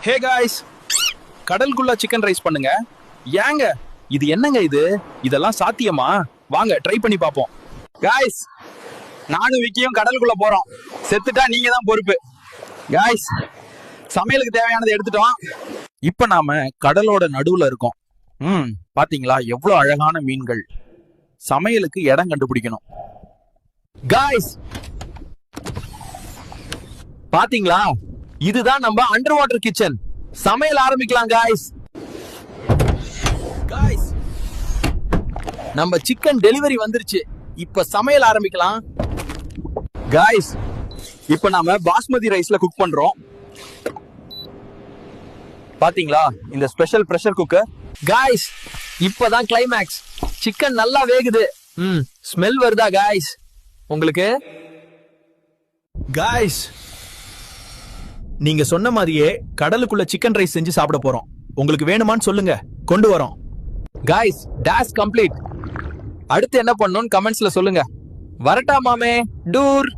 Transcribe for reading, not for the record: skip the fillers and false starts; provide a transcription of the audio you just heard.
Hey guys, கடலுக்குள்ள chicken rice பண்ணுங்க. ஏங்க இது என்னங்க இது? இதெல்லாம் சாத்தியமா? வாங்க ட்ரை பண்ணி பார்ப்போம். காய்ஸ், நானும் விக்கியும் கடலுக்குள்ள போறோம். செத்துட்டா நீங்க தான் பொறுப்பு. காய்ஸ், சமையலுக்கு தேவையானதை எடுத்துட்டோம். இப்ப நாம கடலோட நடுவுல இருக்கோம். பாத்தீங்களா எவ்வளவு அழகான மீன்கள். சமையலுக்கு இடம் கண்டுபிடிக்கணும். காய்ஸ், பாத்தீங்களா, இதுதான் நம்ம அண்டர் வாட்டர் கிச்சன். சமையல் ஆரம்பிக்கலாம் காய்ஸ். காய்ஸ், நம்ம சிக்கன் டெலிவரி வந்துருச்சு. இப்ப சமையல் ஆரம்பிக்கலாம். காய்ஸ், இப்ப நாம பாஸ்மதி ரைஸ்ல குக் பண்றோம். பாத்தீங்களா இந்த ஸ்பெஷல் பிரஷர் குக்கர். காய்ஸ், இப்பதான் கிளைமேக்ஸ். சிக்கன் நல்லா வேகுது. ஸ்மெல் வருதா காய்ஸ் உங்களுக்கு? காய்ஸ், நீங்க சொன்ன மாதிரியே கடலுக்குள்ள சிக்கன் ரைஸ் செஞ்சு சாப்பிட போறோம். உங்களுக்கு வேணுமான்னு சொல்லுங்க, கொண்டு வரோம். Guys, task complete. அடுத்து என்ன பண்ணணும்னு கமெண்ட்ஸ்ல சொல்லுங்க. வரட்டா மாமே, டூர்.